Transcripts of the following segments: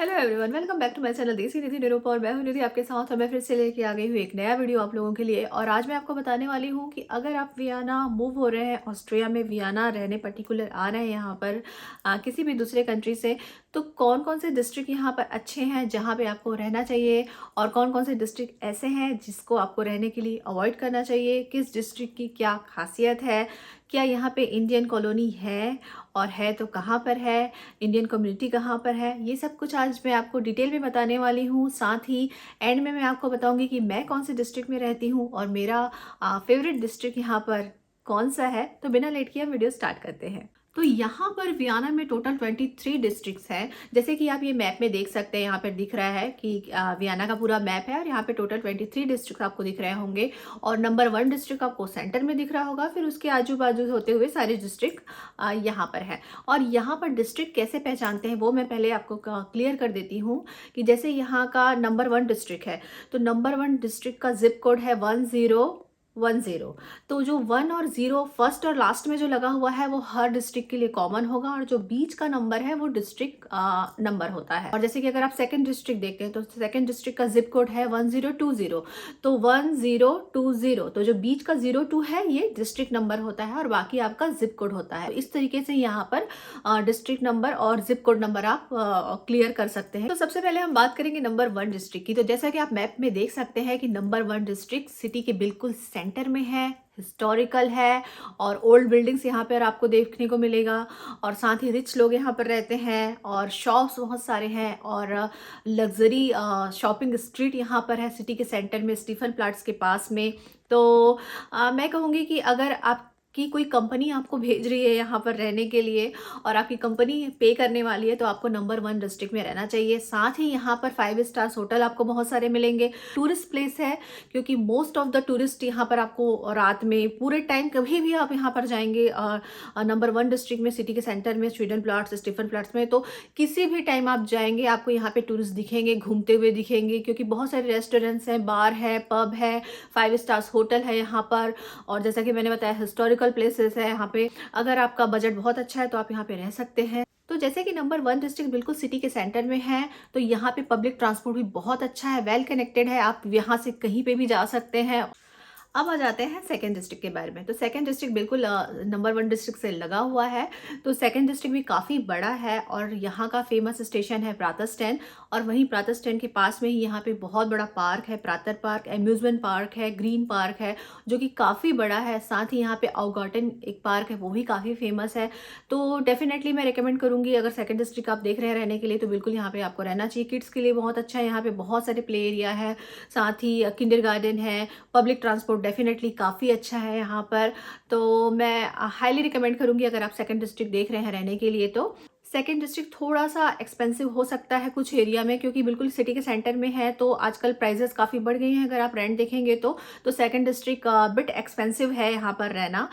Hello everyone, welcome back to my channel Desi Nidhi Nirupa. और मैं हूं निधि आपके साथ। और मैं फिर से लेके आ गई हूँ एक नया वीडियो आप लोगों के लिए। और आज मैं आपको बताने वाली हूँ कि अगर आप वियना मूव हो रहे हैं, ऑस्ट्रिया में वियना रहने पर्टिकुलर आ रहे हैं यहाँ पर किसी भी दूसरे कंट्री से, तो कौन कौन से डिस्ट्रिक्ट यहाँ पर अच्छे हैं जहाँ पे आपको रहना चाहिए, और कौन कौन से डिस्ट्रिक्ट ऐसे हैं जिसको आपको रहने के लिए अवॉइड करना चाहिए, किस डिस्ट्रिक्ट की क्या खासियत है, क्या यहाँ पे इंडियन कॉलोनी है, और है तो कहाँ पर है, इंडियन कम्युनिटी कहाँ पर है, ये सब कुछ आज मैं आपको डिटेल में बताने वाली हूँ। साथ ही एंड में मैं आपको बताऊंगी कि मैं कौन से डिस्ट्रिक्ट में रहती हूँ और मेरा फेवरेट डिस्ट्रिक्ट यहाँ पर कौन सा है। तो बिना लेट किए हम वीडियो स्टार्ट करते हैं। तो यहाँ पर वियना में टोटल 23 डिस्ट्रिक्ट्स हैं। जैसे कि आप ये मैप में देख सकते हैं, यहाँ पर दिख रहा है कि वियना का पूरा मैप है और यहाँ पे टोटल 23 डिस्ट्रिक्ट आपको दिख रहे होंगे। और नंबर 1 डिस्ट्रिक्ट आपको सेंटर में दिख रहा होगा, फिर उसके आजू बाजू होते हुए सारे डिस्ट्रिक्ट यहाँ पर है। और यहाँ पर डिस्ट्रिक्ट कैसे पहचानते हैं वो मैं पहले आपको क्लियर कर देती हूँ कि जैसे यहाँ का नंबर 1 डिस्ट्रिक्ट है, तो नंबर 1 डिस्ट्रिक्ट का जिप कोड है 1010। तो जो 1 और 0 फर्स्ट और लास्ट में जो लगा हुआ है वो हर डिस्ट्रिक्ट के लिए कॉमन होगा, और जो बीच का नंबर है वो डिस्ट्रिक्ट नंबर होता है। और जैसे कि अगर आप सेकंड डिस्ट्रिक्ट देखते हैं तो सेकंड डिस्ट्रिक्ट का जिप कोड है 1020। तो 1020, तो जो बीच का 02 है ये डिस्ट्रिक्ट नंबर होता है और बाकी आपका जिप कोड होता है। इस तरीके से यहाँ पर डिस्ट्रिक्ट नंबर और जिप कोड नंबर आप क्लियर कर सकते हैं। तो सबसे पहले हम बात करेंगे नंबर 1 डिस्ट्रिक्ट की। तो जैसा कि आप मैप में देख सकते हैं कि नंबर 1 डिस्ट्रिक्ट सिटी के बिल्कुल सेंटर में है, हिस्टोरिकल है, और ओल्ड बिल्डिंग्स यहाँ पर आपको देखने को मिलेगा। और साथ ही रिच लोग यहाँ पर रहते हैं और शॉप्स बहुत सारे हैं, और लग्जरी शॉपिंग स्ट्रीट यहाँ पर है सिटी के सेंटर में, स्टीफन प्लाट्स के पास में। तो मैं कहूँगी कि अगर आप कि कोई कंपनी आपको भेज रही है यहाँ पर रहने के लिए और आपकी कंपनी पे करने वाली है, तो आपको नंबर 1 डिस्ट्रिक्ट में रहना चाहिए। साथ ही यहाँ पर 5 स्टार्स होटल आपको बहुत सारे मिलेंगे। टूरिस्ट प्लेस है क्योंकि मोस्ट ऑफ द टूरिस्ट यहाँ पर आपको रात में पूरे टाइम कभी भी आप यहाँ पर जाएंगे नंबर 1 डिस्ट्रिक्ट में, सिटी के सेंटर में, स्वीडन प्लाट्स, स्टीफन प्लाट्स में, तो किसी भी टाइम आप जाएंगे आपको यहाँ पे टूरिस्ट दिखेंगे, घूमते हुए दिखेंगे, क्योंकि बहुत सारे रेस्टोरेंट्स हैं, बार है, पब है, 5 स्टार्स होटल है यहाँ पर। और जैसा कि मैंने बताया हिस्टोरिकल प्लेसेस है यहाँ पे। अगर आपका बजट बहुत अच्छा है तो आप यहाँ पे रह सकते हैं। तो जैसे कि नंबर 1 डिस्ट्रिक्ट बिल्कुल सिटी के सेंटर में है, तो यहाँ पे पब्लिक ट्रांसपोर्ट भी बहुत अच्छा है, वेल कनेक्टेड है, आप यहाँ से कहीं पे भी जा सकते हैं। अब आ जाते हैं सेकंड डिस्ट्रिक्ट के बारे में। तो सेकंड डिस्ट्रिक्ट बिल्कुल नंबर 1 डिस्ट्रिक्ट से लगा हुआ है। तो सेकंड डिस्ट्रिक्ट भी काफ़ी बड़ा है और यहाँ का फेमस स्टेशन है प्रातः स्टैंड। और वहीं प्रातः स्टैंड के पास में ही यहाँ पे बहुत बड़ा पार्क है, प्रातः पार्क, एम्यूजमेंट पार्क है, ग्रीन पार्क है, जो कि काफ़ी बड़ा है। साथ ही यहाँ पे आउगार्टन एक पार्क है, वो भी काफ़ी फेमस है। तो डेफिनेटली मैं रिकमेंड करूँगी, अगर सेकंड डिस्ट्रिक्ट आप देख रहे हैं रहने के लिए, तो बिल्कुल यहाँ पे आपको रहना चाहिए। किड्स के लिए बहुत अच्छा है, यहाँ पे बहुत सारे प्ले एरिया है, साथ ही किंडर गार्डन है, पब्लिक ट्रांसपोर्ट डेफिनेटली काफ़ी अच्छा है यहाँ पर। तो मैं हाईली रिकमेंड करूँगी अगर आप सेकंड डिस्ट्रिक्ट देख रहे हैं रहने के लिए। तो सेकंड डिस्ट्रिक्ट थोड़ा सा एक्सपेंसिव हो सकता है कुछ एरिया में, क्योंकि बिल्कुल सिटी के सेंटर में है, तो आजकल प्राइजेस काफ़ी बढ़ गई हैं। अगर आप रेंट देखेंगे तो सेकंड डिस्ट्रिक्ट बिट एक्सपेंसिव है यहाँ पर रहना।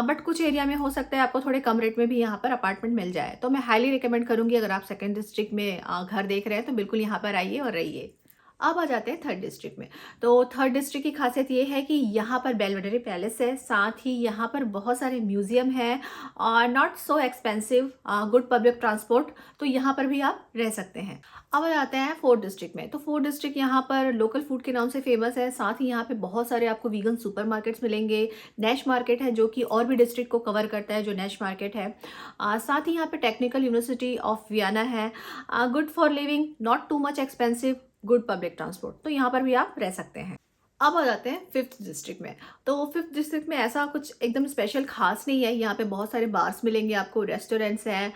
बट कुछ एरिया में हो सकता है आपको थोड़े कम रेट में भी यहाँ पर अपार्टमेंट मिल जाए। तो मैं हाईली रिकमेंड करूँगी अगर आप सेकंड डिस्ट्रिक्ट में घर देख रहे हैं तो बिल्कुल यहाँ पर आइए और रहिए। अब आ जाते हैं थर्ड डिस्ट्रिक्ट में। तो थर्ड डिस्ट्रिक्ट की खासियत ये है कि यहाँ पर बेलवेडेरे पैलेस है, साथ ही यहाँ पर बहुत सारे म्यूजियम हैं, और not so expensive, good public transport, तो यहाँ पर भी आप रह सकते हैं। अब आ जाते हैं फोर्थ डिस्ट्रिक्ट में। तो फोर्थ डिस्ट्रिक्ट यहाँ पर लोकल फूड के नाम से फेमस है, साथ ही यहाँ पे बहुत सारे आपको वीगन सुपर मार्केट्स मिलेंगे। नैश मार्केट है जो कि और भी डिस्ट्रिक्ट को कवर करता है, जो नैश मार्केट है। साथ ही यहाँ पे टेक्निकल यूनिवर्सिटी ऑफ वियना है। Good for living, not too much expensive, good public transport, तो यहाँ पर भी आप रह सकते हैं। अब आ जाते हैं फिफ्थ डिस्ट्रिक्ट में। तो फिफ्थ डिस्ट्रिक्ट में ऐसा कुछ एकदम स्पेशल खास नहीं है, यहाँ पे बहुत सारे बार्स मिलेंगे आपको, रेस्टोरेंट्स हैं,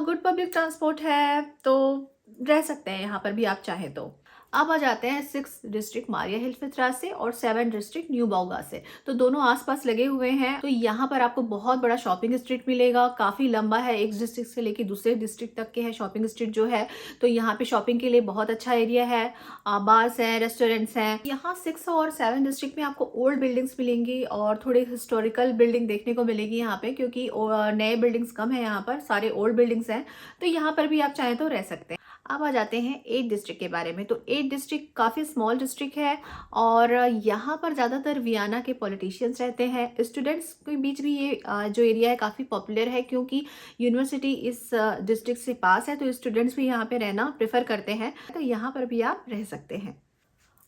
गुड पब्लिक ट्रांसपोर्ट है, तो रह सकते हैं यहाँ पर भी आप चाहे तो। अब आ जाते हैं 6 डिस्ट्रिक्ट मारिया हिल फित्रा से और 7 डिस्ट्रिक्ट न्यू बाउगा से। तो दोनों आसपास लगे हुए हैं। तो यहाँ पर आपको बहुत बड़ा शॉपिंग स्ट्रीट मिलेगा, काफ़ी लंबा है, एक डिस्ट्रिक्ट से लेकर दूसरे डिस्ट्रिक्ट तक के है शॉपिंग स्ट्रीट जो है। तो यहाँ पे शॉपिंग के लिए बहुत अच्छा एरिया है, बार्स हैं, रेस्टोरेंट्स हैं। यहाँ 6 और 7 डिस्ट्रिक्ट में आपको ओल्ड बिल्डिंग्स मिलेंगी और थोड़ी हिस्टोरिकल बिल्डिंग देखने को मिलेगी यहाँ पे, क्योंकि नए बिल्डिंग्स कम है यहाँ पर, सारे ओल्ड बिल्डिंग्स हैं। तो यहाँ पर भी आप चाहें तो रह सकते हैं। अब आ जाते हैं 8 डिस्ट्रिक्ट के बारे में। तो 8 डिस्ट्रिक्ट काफ़ी स्मॉल डिस्ट्रिक्ट है और यहाँ पर ज़्यादातर वियना के पॉलिटिशियंस रहते हैं। स्टूडेंट्स के बीच भी ये जो एरिया है काफ़ी पॉपुलर है, क्योंकि यूनिवर्सिटी इस डिस्ट्रिक्ट से पास है, तो स्टूडेंट्स भी यहाँ पे रहना प्रेफर करते हैं, तो यहाँ पर भी आप रह सकते हैं।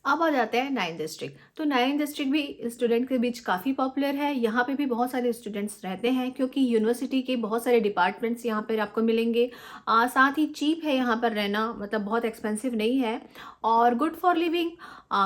अब आ जाते हैं 9 डिस्ट्रिक्ट। तो 9 डिस्ट्रिक्ट भी स्टूडेंट के बीच काफ़ी पॉपुलर है। यहाँ पे भी बहुत सारे स्टूडेंट्स रहते हैं, क्योंकि यूनिवर्सिटी के बहुत सारे डिपार्टमेंट्स यहाँ पर आपको मिलेंगे। साथ ही चीप है यहाँ पर रहना, मतलब बहुत एक्सपेंसिव नहीं है, और good for living,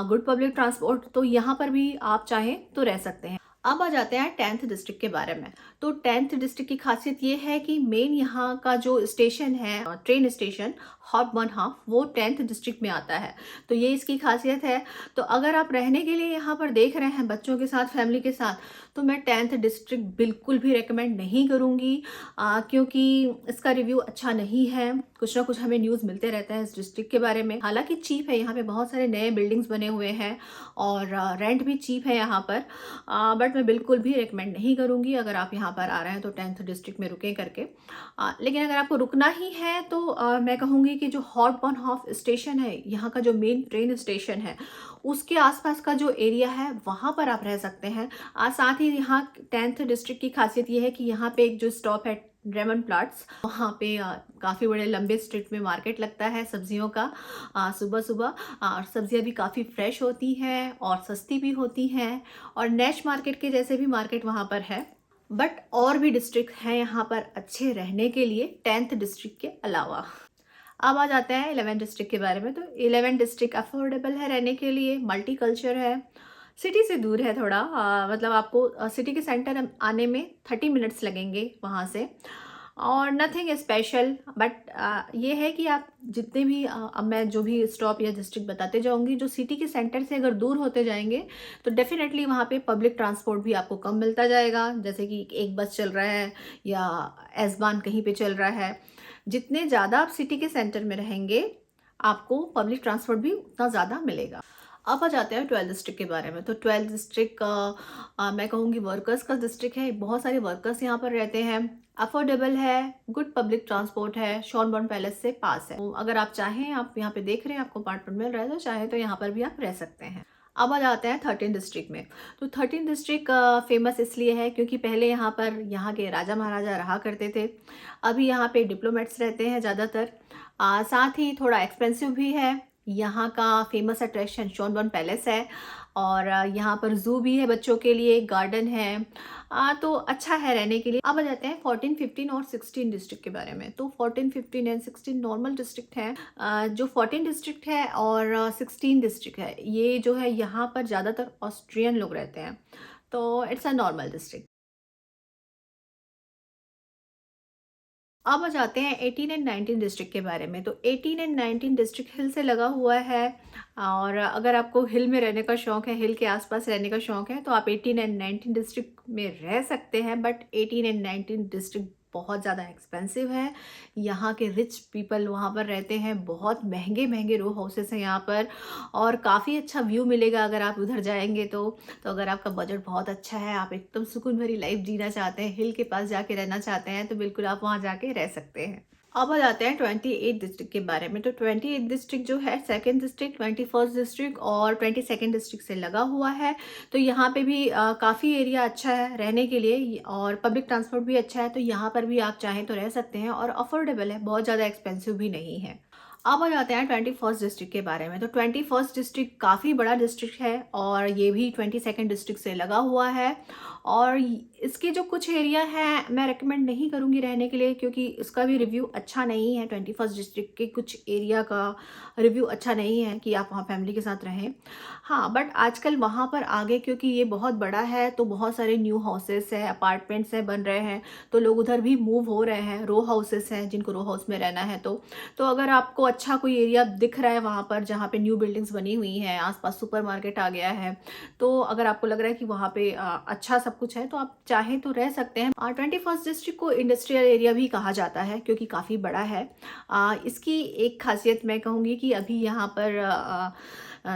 good public transport, तो यहाँ पर भी आप चाहें तो रह सकते हैं। अब आ जाते हैं 10th डिस्ट्रिक्ट के बारे में। तो 10th डिस्ट्रिक्ट की खासियत ये है कि मेन यहाँ का जो स्टेशन है, train station hop one half, वो 10th डिस्ट्रिक्ट में आता है। तो ये इसकी खासियत है। तो अगर आप रहने के लिए यहाँ पर देख रहे हैं बच्चों के साथ, फैमिली के साथ, तो मैं 10th डिस्ट्रिक्ट बिल्कुल भी रेकमेंड नहीं करूँगी, क्योंकि इसका रिव्यू अच्छा नहीं है। कुछ ना कुछ हमें न्यूज़ मिलते रहता है इस डिस्ट्रिक्ट के बारे में। हालांकि चीप है, यहाँ पे बहुत सारे नए बिल्डिंग्स बने हुए हैं और रेंट भी चीप है यहाँ पर, बट मैं बिल्कुल भी रेकमेंड नहीं करूँगी अगर आप यहाँ पर आ रहे हैं तो 10th डिस्ट्रिक्ट में रुकें करके। लेकिन अगर आपको रुकना ही है तो मैं कहूँगी कि जो हॉट वन हाफ स्टेशन है, यहाँ का जो मेन ट्रेन स्टेशन है, उसके आसपास का जो एरिया है वहाँ पर आप रह सकते हैं। साथ ही यहाँ 10th डिस्ट्रिक्ट की खासियत ये है कि यहाँ पे एक जो स्टॉप है रेमंड प्लाट्स, वहाँ पे काफ़ी बड़े लंबे स्ट्रीट में मार्केट लगता है सब्जियों का सुबह सुबह, और सब्जियाँ भी काफ़ी फ्रेश होती हैं और सस्ती भी होती हैं, और नेश मार्केट के जैसे भी मार्केट वहाँ पर है। बट और भी डिस्ट्रिक्ट हैं यहाँ पर अच्छे रहने के लिए 10th डिस्ट्रिक्ट के अलावा। अब आ जाते हैं 11 डिस्ट्रिक्ट के बारे में। तो 11 डिस्ट्रिक्ट अफोर्डेबल है रहने के लिए, मल्टी कल्चर है, सिटी से दूर है थोड़ा, मतलब आपको सिटी के सेंटर आने में 30 मिनट्स लगेंगे वहाँ से, और नथिंग स्पेशल। बट ये है कि आप जितने भी अब मैं जो भी स्टॉप या डिस्ट्रिक्ट बताते जाऊँगी, जो सिटी के सेंटर से अगर दूर होते जाएंगे तो डेफिनेटली वहाँ पे पब्लिक ट्रांसपोर्ट भी आपको कम मिलता जाएगा, जैसे कि एक बस चल रहा है या एसबान कहीं पे चल रहा है। जितने ज़्यादा आप सिटी के सेंटर में रहेंगे, आपको पब्लिक ट्रांसपोर्ट भी उतना ज़्यादा मिलेगा। अब आ जाते हैं 12 डिस्ट्रिक्ट के बारे में। तो 12 डिस्ट्रिक्ट मैं कहूँगी वर्कर्स का डिस्ट्रिक्ट है। बहुत सारे वर्कर्स यहाँ पर रहते हैं, अफोर्डेबल है, गुड पब्लिक ट्रांसपोर्ट है, शॉनबॉर्न पैलेस से पास है। तो अगर आप चाहें, आप यहाँ पे देख रहे हैं आपको अपार्टमेंट मिल रहा है, तो चाहे तो यहाँ पर भी आप रह सकते हैं। अब आ जाते हैं 13 डिस्ट्रिक्ट में। तो 13 डिस्ट्रिक्ट फेमस इसलिए है क्योंकि पहले यहाँ पर यहाँ के राजा महाराजा रहा करते थे। अभी यहाँ पे डिप्लोमेट्स रहते हैं ज़्यादातर। साथ ही थोड़ा एक्सपेंसिव भी है। यहाँ का फेमस अट्रैक्शन शॉनबॉर्न पैलेस है, और यहाँ पर जू भी है बच्चों के लिए, गार्डन है, तो अच्छा है रहने के लिए। अब आ जाते हैं 14, 15 और 16 डिस्ट्रिक्ट के बारे में। तो 14, 15 एंड 16 नॉर्मल डिस्ट्रिक्ट हैं। जो 14 डिस्ट्रिक्ट है और 16 डिस्ट्रिक्ट है, ये जो है यहाँ पर ज़्यादातर ऑस्ट्रियन लोग रहते हैं, तो इट्स अ नॉर्मल डिस्ट्रिक्ट। अब आ जाते हैं 18 एंड 19 डिस्ट्रिक्ट के बारे में। तो 18 एंड 19 डिस्ट्रिक्ट हिल से लगा हुआ है, और अगर आपको हिल में रहने का शौक़ है, हिल के आसपास रहने का शौक़ है, तो आप 18 एंड 19 डिस्ट्रिक्ट में रह सकते हैं। बट 18 एंड 19 डिस्ट्रिक्ट बहुत ज़्यादा एक्सपेंसिव है। यहाँ के रिच पीपल वहाँ पर रहते हैं, बहुत महंगे महंगे रो हाउसेस हैं यहाँ पर, और काफ़ी अच्छा व्यू मिलेगा अगर आप उधर जाएंगे तो अगर आपका बजट बहुत अच्छा है, आप एकदम सुकून भरी लाइफ जीना चाहते हैं, हिल के पास जाके रहना चाहते हैं, तो बिल्कुल आप वहाँ जाके रह सकते हैं। अब आ जाते हैं 28 डिस्ट्रिक्ट के बारे में। तो 28 डिस्ट्रिक्ट जो है, सेकंड डिस्ट्रिक्ट, 21st डिस्ट्रिक्ट और 22nd डिस्ट्रिक्ट से लगा हुआ है। तो यहाँ पे भी काफ़ी एरिया अच्छा है रहने के लिए, और पब्लिक ट्रांसपोर्ट भी अच्छा है, तो यहाँ पर भी आप चाहें तो रह सकते हैं, और अफोर्डेबल है, बहुत ज़्यादा एक्सपेंसिव भी नहीं है। अब आ जाते हैं 21st डिस्ट्रिक्ट के बारे में। तो 21st डिस्ट्रिक्ट काफ़ी बड़ा डिस्ट्रिक्ट है, और ये भी 22nd डिस्ट्रिक्ट से लगा हुआ है, और इसके जो कुछ एरिया हैं मैं रेकमेंड नहीं करूँगी रहने के लिए, क्योंकि इसका भी रिव्यू अच्छा नहीं है। 21st डिस्ट्रिक्ट के कुछ एरिया का रिव्यू अच्छा नहीं है कि आप वहाँ फैमिली के साथ रहें। हाँ, बट आजकल वहाँ पर आगे, क्योंकि ये बहुत बड़ा है, तो बहुत सारे न्यू हाउसेस हैं, अपार्टमेंट्स हैं, बन रहे हैं, तो लोग उधर भी मूव हो रहे हैं। रो हाउसेस हैं जिनको रो हाउस में रहना है, तो अगर आपको अच्छा कोई एरिया दिख रहा है वहाँ पर जहाँ पे न्यू बिल्डिंग्स बनी हुई हैं, आसपास सुपरमार्केट आ गया है, तो अगर आपको लग रहा है कि वहाँ पे अच्छा सब कुछ है, तो आप चाहें तो रह सकते हैं। 21st डिस्ट्रिक्ट को इंडस्ट्रियल एरिया भी कहा जाता है, क्योंकि काफ़ी बड़ा है। इसकी एक खासियत मैं कहूँगी कि अभी यहाँ पर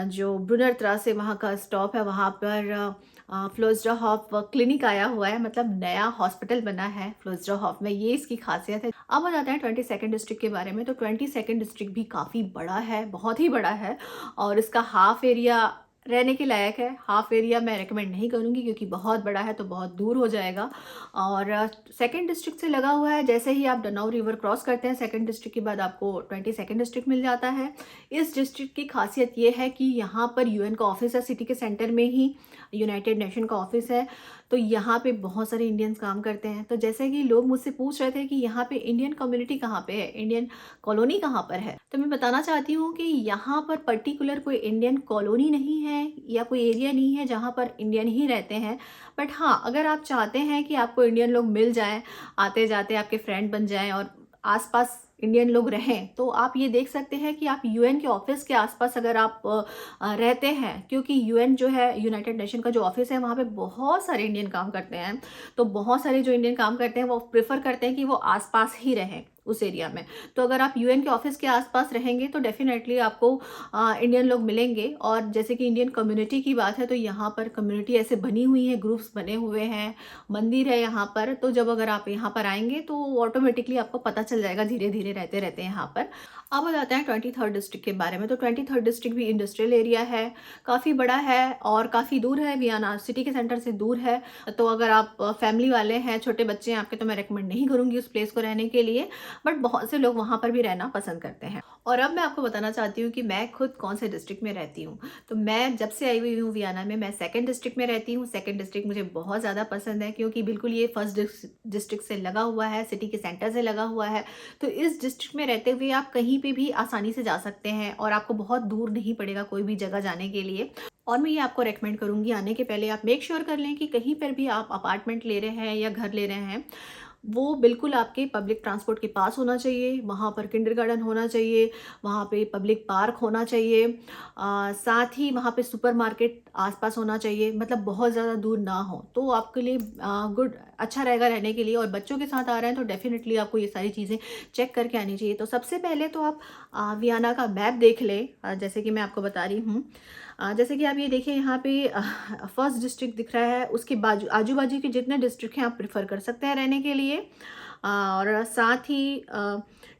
जो ब्रुनर त्रा से वहाँ का स्टॉप है, वहाँ पर फ्लोज्डाहोफ क्लिनिक आया हुआ है, मतलब नया हॉस्पिटल बना है फ्लोज्डाहोफ में, ये इसकी खासियत है। अब आ जाते हैं 22nd डिस्ट्रिक्ट के बारे में। तो 22nd डिस्ट्रिक्ट भी काफ़ी बड़ा है, बहुत ही बड़ा है, और इसका हाफ एरिया रहने के लायक है। हाफ एरिया मैं रेकमेंड नहीं करूँगी क्योंकि बहुत बड़ा है तो बहुत दूर हो जाएगा। और सेकंड डिस्ट्रिक्ट से लगा हुआ है, जैसे ही आप डनाउ रिवर क्रॉस करते हैं सेकंड डिस्ट्रिक्ट के बाद आपको 22nd डिस्ट्रिक्ट मिल जाता है। इस डिस्ट्रिक्ट की खासियत ये है कि यहाँ पर यूएन का ऑफिस है, सिटी के सेंटर में ही यूनाइटेड नेशन का ऑफिस है। तो यहाँ पे बहुत सारे इंडियंस काम करते हैं। तो जैसे कि लोग मुझसे पूछ रहे थे कि यहाँ पे इंडियन कम्युनिटी कहाँ पे है, इंडियन कॉलोनी कहाँ पर है, तो मैं बताना चाहती हूँ कि यहाँ पर पर्टिकुलर कोई इंडियन कॉलोनी नहीं है या कोई एरिया नहीं है जहाँ पर इंडियन ही रहते हैं। बट हाँ, अगर आप चाहते हैं कि आपको इंडियन लोग मिल जाएं, आते जाते आपके फ्रेंड बन जाएं और आसपास इंडियन लोग रहें, तो आप ये देख सकते हैं कि आप यूएन के ऑफिस के आसपास अगर आप रहते हैं, क्योंकि यूएन जो है, यूनाइटेड नेशन का जो ऑफिस है, वहाँ पे बहुत सारे इंडियन काम करते हैं। तो बहुत सारे जो इंडियन काम करते हैं वो प्रेफर करते हैं कि वो आसपास ही रहें उस एरिया में। तो अगर आप यूएन के ऑफिस के आसपास रहेंगे तो डेफिनेटली आपको इंडियन लोग मिलेंगे। और जैसे कि इंडियन कम्युनिटी की बात है तो यहाँ पर कम्युनिटी ऐसे बनी हुई है, ग्रुप्स बने हुए हैं, मंदिर है यहाँ पर। तो जब अगर आप यहाँ पर आएंगे तो ऑटोमेटिकली आपको पता चल जाएगा धीरे धीरे रहते रहते यहाँ पर। अब आ जाते हैं 23rd डिस्ट्रिक्ट के बारे में। तो 23rd डिस्ट्रिक्ट भी इंडस्ट्रियल एरिया है, काफ़ी बड़ा है और काफ़ी दूर है, वियना सिटी के सेंटर से दूर है। तो अगर आप फैमिली वाले हैं, छोटे बच्चे हैं आपके, तो मैं रेकमेंड नहीं करूँगी उस प्लेस को रहने के लिए। बट बहुत से लोग वहाँ पर भी रहना पसंद करते हैं। और अब मैं आपको बताना चाहती हूँ कि मैं खुद कौन से डिस्ट्रिक्ट में रहती हूँ। तो मैं जब से आई हुई हूँ वियना में, मैं सेकंड डिस्ट्रिक्ट में रहती हूँ। सेकंड डिस्ट्रिक्ट मुझे बहुत ज़्यादा पसंद है क्योंकि बिल्कुल ये फर्स्ट डिस्ट्रिक्ट से लगा हुआ है, सिटी के सेंटर से लगा हुआ है। तो इस डिस्ट्रिक्ट में रहते हुए आप कहीं पे भी आसानी से जा सकते हैं और आपको बहुत दूर नहीं पड़ेगा कोई भी जगह जाने के लिए। और मैं ये आपको रेकमेंड करूँगी, आने के पहले आप मेक श्योर कर लें कि कहीं पर भी आप अपार्टमेंट ले रहे हैं या घर ले रहे हैं, वो बिल्कुल आपके पब्लिक ट्रांसपोर्ट के पास होना चाहिए। वहाँ पर किंडरगार्टन होना चाहिए, वहाँ पे पब्लिक पार्क होना चाहिए, साथ ही वहाँ पे सुपरमार्केट आसपास होना चाहिए, मतलब बहुत ज़्यादा दूर ना हो, तो आपके लिए गुड अच्छा रहेगा रहने के लिए। और बच्चों के साथ आ रहे हैं तो डेफिनेटली आपको ये सारी चीज़ें चेक करके आनी चाहिए। तो सबसे पहले तो आप वियना का मैप देख लें, जैसे कि मैं आपको बता रही हूँ। जैसे कि आप ये देखिए, यहाँ पे फर्स्ट डिस्ट्रिक्ट दिख रहा है, उसके बाजू आजू बाजू के जितने डिस्ट्रिक्ट हैं आप प्रेफर कर सकते हैं रहने के लिए। और साथ ही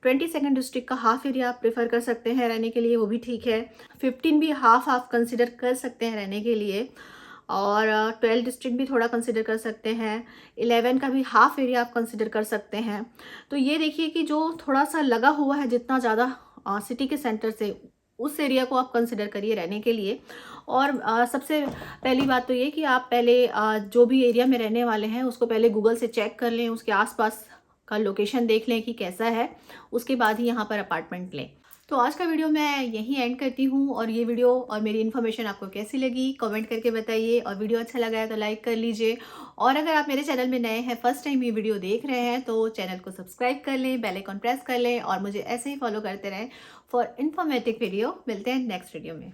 22nd डिस्ट्रिक्ट का हाफ एरिया आप प्रेफर कर सकते हैं रहने के लिए, वो भी ठीक है। 15 भी हाफ हाफ कंसिडर कर सकते हैं रहने के लिए। और 12 डिस्ट्रिक्ट भी थोड़ा कंसिडर कर सकते हैं। 11 का भी हाफ एरिया आप कंसिडर कर सकते हैं। तो ये देखिए कि जो थोड़ा सा लगा हुआ है, जितना ज़्यादा सिटी के सेंटर से, उस एरिया को आप कंसिडर करिए रहने के लिए। और सबसे पहली बात तो ये कि आप पहले जो भी एरिया में रहने वाले हैं उसको पहले गूगल से चेक कर लें, उसके आसपास का लोकेशन देख लें कि कैसा है, उसके बाद ही यहाँ पर अपार्टमेंट लें। तो आज का वीडियो मैं यहीं एंड करती हूँ। और ये वीडियो और मेरी इन्फॉर्मेशन आपको कैसी लगी कमेंट करके बताइए, और वीडियो अच्छा लगा है तो लाइक कर लीजिए। और अगर आप मेरे चैनल में नए हैं, फर्स्ट टाइम ये वीडियो देख रहे हैं, तो चैनल को सब्सक्राइब कर लें, बेल आइकन प्रेस कर लें और मुझे ऐसे ही फॉलो करते रहें फॉर इन्फॉर्मेटिव वीडियो। मिलते हैं नेक्स्ट वीडियो में।